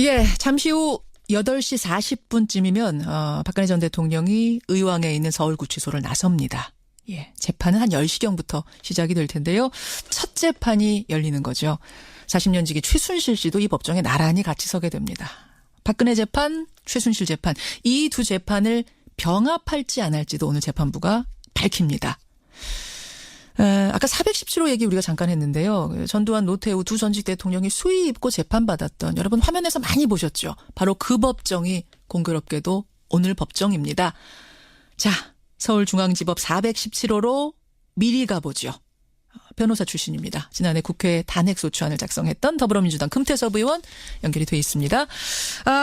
예, 잠시 후 8시 40분쯤이면 박근혜 전 대통령이 의왕에 있는 서울구치소를 나섭니다. 예, 재판은 한 10시경부터 시작이 될 텐데요. 첫 재판이 열리는 거죠. 40년 지기 최순실 씨도 이 법정에 나란히 같이 서게 됩니다. 박근혜 재판, 최순실 재판, 이 두 재판을 병합할지 안 할지도 오늘 재판부가 밝힙니다. 아까 417호 얘기 우리가 잠깐 했는데요. 전두환, 노태우 두 전직 대통령이 수의 입고 재판받았던, 여러분 화면에서 많이 보셨죠? 바로 그 법정이 공교롭게도 오늘 법정입니다. 자, 서울중앙지법 417호로 미리 가보죠. 변호사 출신입니다. 지난해 국회 단핵소추안을 작성했던 더불어민주당 금태섭 의원 연결이 돼 있습니다.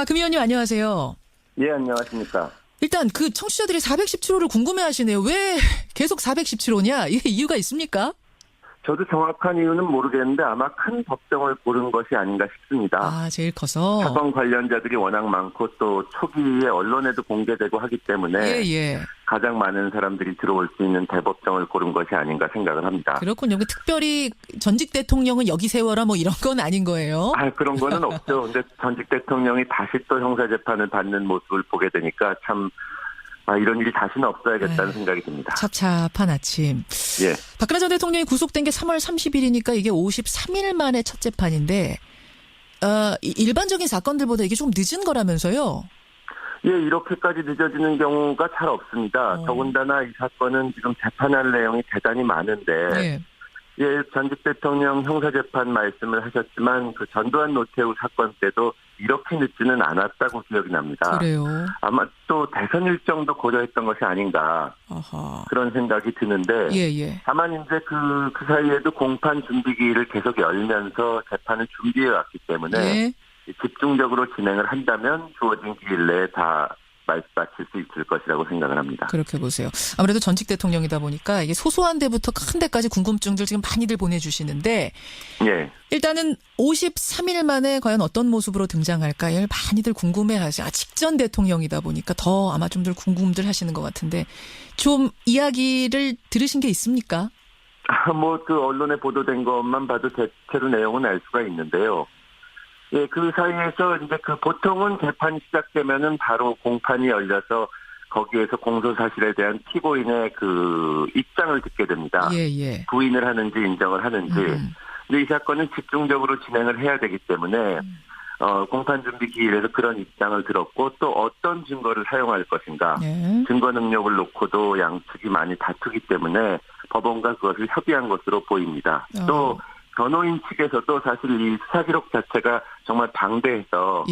금 의원님 안녕하세요. 예, 안녕하십니까. 일단 그 청취자들이 417호를 궁금해하시네요. 왜 계속 417호냐? 이게 이유가 있습니까? 저도 정확한 이유는 모르겠는데 아마 큰 법정을 고른 것이 아닌가 싶습니다. 제일 커서. 사건 관련자들이 워낙 많고 또 초기에 언론에도 공개되고 하기 때문에 예. 가장 많은 사람들이 들어올 수 있는 대법정을 고른 것이 아닌가 생각을 합니다. 그렇군요. 특별히 전직 대통령은 여기 세워라 뭐 이런 건 아닌 거예요? 그런 거는 없죠. 근데 전직 대통령이 다시 또 형사재판을 받는 모습을 보게 되니까 참 이런 일이 다시는 없어야겠다는 생각이 듭니다. 찹찹한 아침. 예. 박근혜 전 대통령이 구속된 게 3월 30일이니까 이게 53일 만에 첫 재판인데 일반적인 사건들보다 이게 좀 늦은 거라면서요? 예, 이렇게까지 늦어지는 경우가 잘 없습니다. 더군다나 이 사건은 지금 재판할 내용이 대단히 많은데 전직 대통령 형사재판 말씀을 하셨지만 그 전두환 노태우 사건 때도 이렇게 늦지는 않았다고 기억이 납니다. 그래요? 아마 또 대선 일정도 고려했던 것이 아닌가 그런 생각이 드는데 다만 이제 그 사이에도 공판 준비기일을 계속 열면서 재판을 준비해 왔기 때문에 집중적으로 진행을 한다면 주어진 기일 내에 다 마칠 수 있을 것이라고 생각을 합니다. 그렇게 보세요. 아무래도 전직 대통령이다 보니까 이게 소소한 데부터 큰 데까지 궁금증들 지금 많이들 보내주시는데 일단은 53일 만에 과연 어떤 모습으로 등장할까요? 많이들 궁금해하세요. 직전 대통령이다 보니까 더 아마 좀들 궁금들 하시는 것 같은데 좀 이야기를 들으신 게 있습니까? 그 언론에 보도된 것만 봐도 대체로 내용은 알 수가 있는데요. 예, 그 사이에서 이제 보통은 재판이 시작되면은 바로 공판이 열려서 거기에서 공소사실에 대한 피고인의 입장을 듣게 됩니다. 부인을 하는지 인정을 하는지. 근데 이 사건은 집중적으로 진행을 해야 되기 때문에 공판 준비 기일에서 그런 입장을 들었고 또 어떤 증거를 사용할 것인가. 증거 능력을 놓고도 양측이 많이 다투기 때문에 법원과 그것을 협의한 것으로 보입니다. 또 변호인 측에서도 사실 이 수사 기록 자체가 정말 방대해서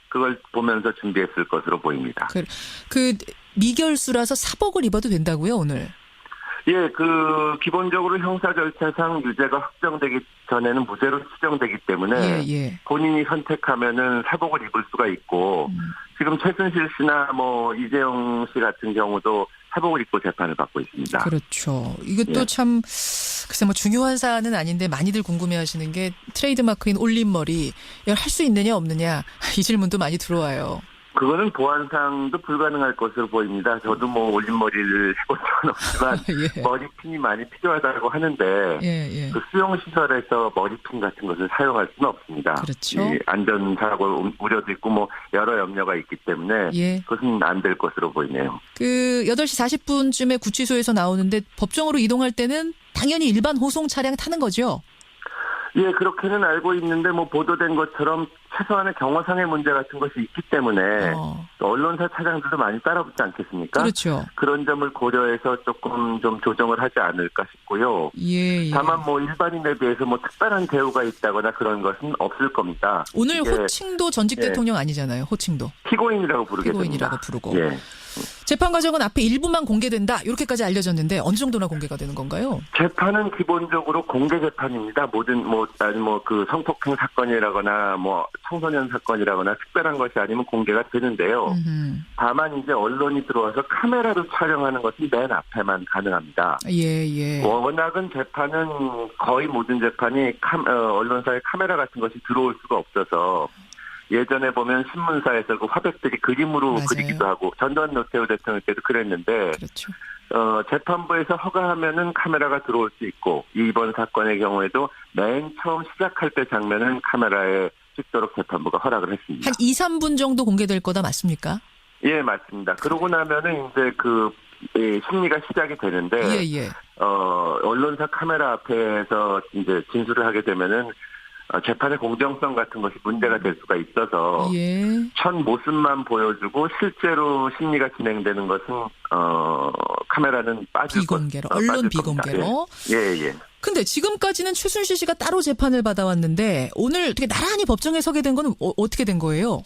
그걸 보면서 준비했을 것으로 보입니다. 그 미결수라서 사복을 입어도 된다고요, 오늘? 예, 기본적으로 형사 절차상 유죄가 확정되기 전에는 무죄로 추정되기 때문에 본인이 선택하면은 사복을 입을 수가 있고 지금 최순실 씨나 이재용 씨 같은 경우도 사복을 입고 재판을 받고 있습니다. 그렇죠. 이것도 참 글쎄 중요한 사안은 아닌데 많이들 궁금해하시는 게 트레이드마크인 올림머리 할 수 있느냐 없느냐 이 질문도 많이 들어와요. 그거는 보안상도 불가능할 것으로 보입니다. 저도 올림머리를 해본 적은 없지만 머리핀이 많이 필요하다고 하는데 그 수용시설에서 머리핀 같은 것을 사용할 수는 없습니다. 그렇죠. 안전사고 우려도 있고 여러 염려가 있기 때문에 그것은 안 될 것으로 보이네요. 8시 40분쯤에 구치소에서 나오는데 법정으로 이동할 때는 당연히 일반 호송 차량 타는 거죠? 예, 그렇게는 알고 있는데 보도된 것처럼 최소한의 경호상의 문제 같은 것이 있기 때문에 언론사 차량들도 많이 따라붙지 않겠습니까? 그렇죠. 그런 점을 고려해서 조금 좀 조정을 하지 않을까 싶고요. 다만 일반인에 비해서 특별한 대우가 있다거나 그런 것은 없을 겁니다. 오늘 호칭도 전직 대통령 아니잖아요. 호칭도. 피고인이라고 부르게 피고인이라고 됩니다. 부르고. 재판 과정은 앞에 일부만 공개된다. 이렇게까지 알려졌는데 어느 정도나 공개가 되는 건가요? 재판은 기본적으로 공개 재판입니다. 모든 성폭행 사건이라거나 청소년 사건이라거나 특별한 것이 아니면 공개가 되는데요. 다만 이제 언론이 들어와서 카메라로 촬영하는 것은 맨 앞에만 가능합니다. 워낙은 재판은 거의 모든 재판이 언론사에 카메라 같은 것이 들어올 수가 없어서 예전에 보면 신문사에서 그 화백들이 그림으로 그리기도 하고 전두환 노태우 대통령 때도 그랬는데 재판부에서 허가하면은 카메라가 들어올 수 있고 이번 사건의 경우에도 맨 처음 시작할 때 장면은 카메라에 찍도록 재판부가 허락을 했습니다. 한 2, 3분 정도 공개될 거다 맞습니까? 예, 맞습니다. 그러고 나면은 이제 심리가 시작이 되는데, 예. 언론사 카메라 앞에서 이제 진술을 하게 되면은, 재판의 공정성 같은 것이 문제가 될 수가 있어서, 예. 첫 모습만 보여주고 실제로 심리가 진행되는 것은, 카메라는 빠질 비공개로, 것, 언론 빠질 겁니다. 비공개로. 예. 근데 지금까지는 최순실 씨가 따로 재판을 받아왔는데 오늘 어떻게 나란히 법정에 서게 된 건 어떻게 된 거예요?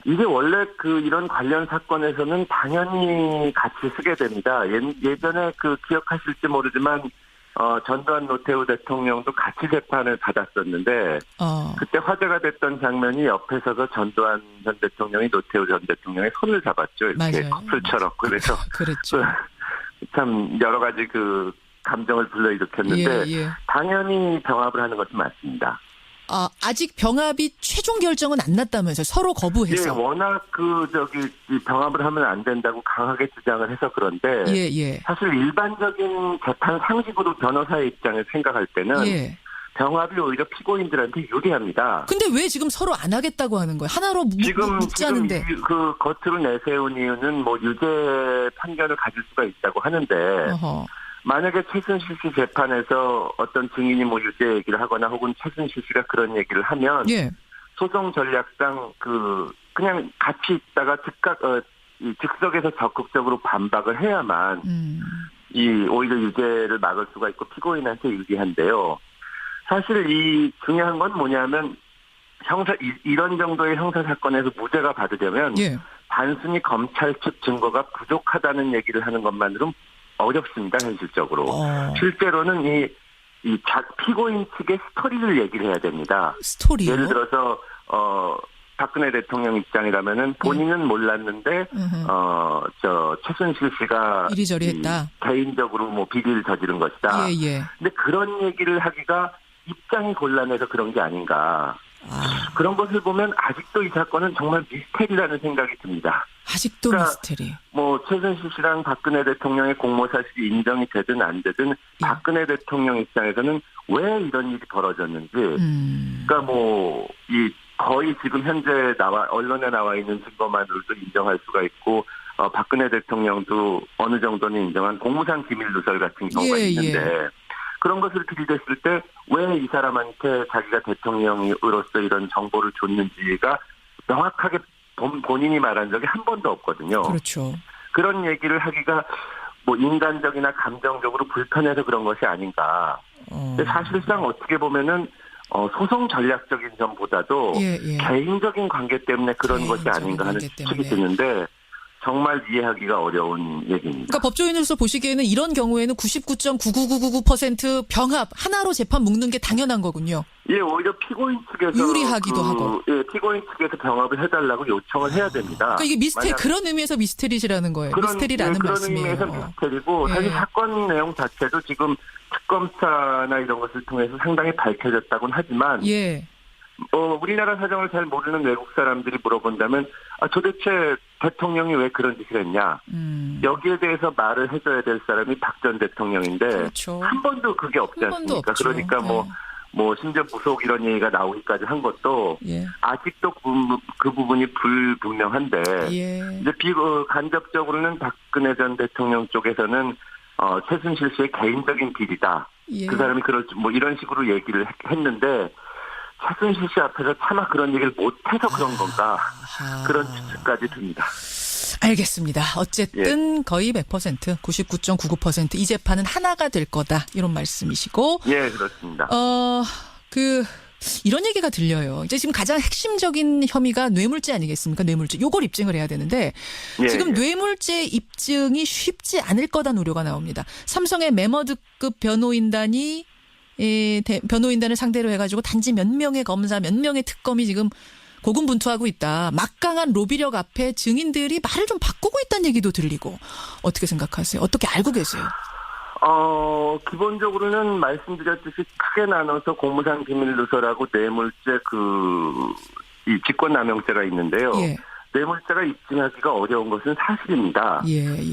이게 원래 이런 관련 사건에서는 당연히 같이 쓰게 됩니다. 예전에 기억하실지 모르지만, 전두환 노태우 대통령도 같이 재판을 받았었는데, 그때 화제가 됐던 장면이 옆에서도 전두환 전 대통령이 노태우 전 대통령의 손을 잡았죠. 이렇게 맞아요. 커플처럼. 그래서. 그렇죠. 참 여러 가지 감정을 불러일으켰는데, 예. 당연히 병합을 하는 것이 맞습니다. 아직 병합이 최종 결정은 안 났다면서요. 서로 거부해서. 예, 워낙 이 병합을 하면 안 된다고 강하게 주장을 해서 그런데. 예. 사실 일반적인 재판 상식으로 변호사의 입장을 생각할 때는. 예. 병합이 오히려 피고인들한테 유리합니다. 근데 왜 지금 서로 안 하겠다고 하는 거예요? 하나로 묶자는데. 지금 겉으로 내세운 이유는 유죄 판결을 가질 수가 있다고 하는데. 어허. 만약에 최순실 씨 재판에서 어떤 증인이 유죄 얘기를 하거나 혹은 최순실 씨가 그런 얘기를 하면 예. 소송 전략상 그냥 같이 있다가 즉석에서 적극적으로 반박을 해야만 오히려 유죄를 막을 수가 있고 피고인한테 유리한데요. 사실 이 중요한 건 뭐냐면 이런 정도의 형사 사건에서 무죄가 받으려면 예. 단순히 검찰 측 증거가 부족하다는 얘기를 하는 것만으로는 어렵습니다, 현실적으로. 실제로는 피고인 측의 스토리를 얘기를 해야 됩니다. 스토리요? 예를 들어서, 박근혜 대통령 입장이라면은 본인은 몰랐는데, 최순실 씨가. 이리저리 했다. 개인적으로 비리를 저지른 것이다. 예. 근데 그런 얘기를 하기가 입장이 곤란해서 그런 게 아닌가. 그런 것을 보면 아직도 이 사건은 정말 미스테리라는 생각이 듭니다. 아직도 미스테리. 최순실 씨랑 박근혜 대통령의 공모 사실이 인정이 되든 안 되든 박근혜 대통령 입장에서는 왜 이런 일이 벌어졌는지. 그러니까 거의 지금 현재 언론에 나와 있는 증거만으로도 인정할 수가 있고, 박근혜 대통령도 어느 정도는 인정한 공무상 기밀 누설 같은 경우가 있는데. 그런 것을 들이댔을 때 왜 이 사람한테 자기가 대통령으로서 이런 정보를 줬는지가 명확하게 본인이 말한 적이 한 번도 없거든요. 그렇죠. 그런 얘기를 하기가 인간적이나 감정적으로 불편해서 그런 것이 아닌가. 근데 사실상 어떻게 보면은 소송 전략적인 점보다도 개인적인 관계 때문에 그런 것이 아닌가 하는 추측이 드는데 정말 이해하기가 어려운 얘기입니다. 그러니까 법조인으로서 보시기에는 이런 경우에는 99.99999% 병합 하나로 재판 묶는 게 당연한 거군요. 예, 오히려 피고인 측에서 유리하기도 하고. 예, 피고인 측에서 병합을 해달라고 요청을 해야 됩니다. 그러니까 이게 그런 의미에서 미스테리라는 거예요. 미스테리라는 말씀이에요. 그런 의미에서 미스테리고 사실 사건 내용 자체도 지금 특검사나 이런 것을 통해서 상당히 밝혀졌다고는 하지만 우리나라 사정을 잘 모르는 외국 사람들이 물어본다면 도대체 대통령이 왜 그런 짓을 했냐. 여기에 대해서 말을 해줘야 될 사람이 박 전 대통령인데 그렇죠. 한 번도 그게 없지 않습니까? 그러니까 심지어 무속 이런 얘기가 나오기까지 한 것도 아직도 그 부분이 불분명한데 이제 간접적으로는 박근혜 전 대통령 쪽에서는 최순실 씨의 개인적인 비리다. 그 사람이 이런 식으로 얘기를 했는데 최순실 씨 앞에서 차마 그런 얘기를 못해서 그런 건가. 그런 추측까지 듭니다. 알겠습니다. 어쨌든 거의 100%, 99.99% 이 재판은 하나가 될 거다. 이런 말씀이시고. 예, 그렇습니다. 이런 얘기가 들려요. 이제 지금 가장 핵심적인 혐의가 뇌물죄 아니겠습니까? 뇌물죄. 요걸 입증을 해야 되는데 지금 뇌물죄 입증이 쉽지 않을 거다는 우려가 나옵니다. 삼성의 매머드급 변호인단을 상대로 해가지고 단지 몇 명의 검사, 몇 명의 특검이 지금 고군분투하고 있다. 막강한 로비력 앞에 증인들이 말을 좀 바꾸고 있다는 얘기도 들리고. 어떻게 생각하세요? 어떻게 알고 계세요? 기본적으로는 말씀드렸듯이 크게 나눠서 공무상 비밀 누설하고 뇌물죄 이 직권남용죄가 있는데요. 뇌물죄가 입증하기가 어려운 것은 사실입니다.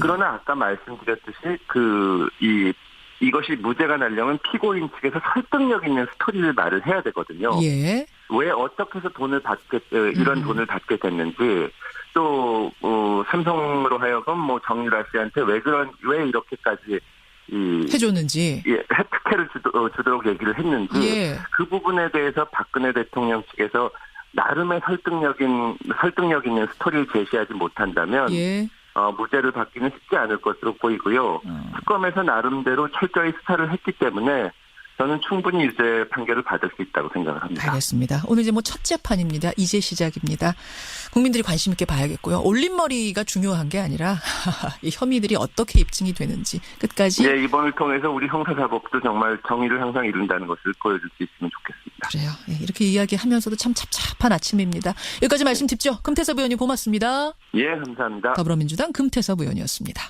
그러나 아까 말씀드렸듯이 이것이 무죄가 나려면 피고인 측에서 설득력 있는 스토리를 말을 해야 되거든요. 왜 어떻게 해서 이런 돈을 받게 됐는지, 또 삼성으로 하여금 뭐 정유라 씨한테 왜 이렇게까지 해줬는지. 특혜를 주도록 얘기를 했는지, 예. 그 부분에 대해서 박근혜 대통령 측에서 나름의 설득력 있는 스토리를 제시하지 못한다면 예. 무죄를 받기는 쉽지 않을 것으로 보이고요. 특검에서 나름대로 철저히 수사를 했기 때문에 저는 충분히 유죄 판결을 받을 수 있다고 생각을 합니다. 알겠습니다. 오늘 이제 뭐 첫 재판입니다. 이제 시작입니다. 국민들이 관심 있게 봐야겠고요. 올림머리가 중요한 게 아니라 이 혐의들이 어떻게 입증이 되는지 끝까지. 네, 이번을 통해서 우리 형사사법도 정말 정의를 항상 이룬다는 것을 보여줄 수 있으면 좋겠습니다. 그래요. 네, 이렇게 이야기하면서도 참 찹찹한 아침입니다. 여기까지 말씀 듣죠. 금태섭 의원님 고맙습니다. 예, 감사합니다. 더불어민주당 금태섭 의원이었습니다.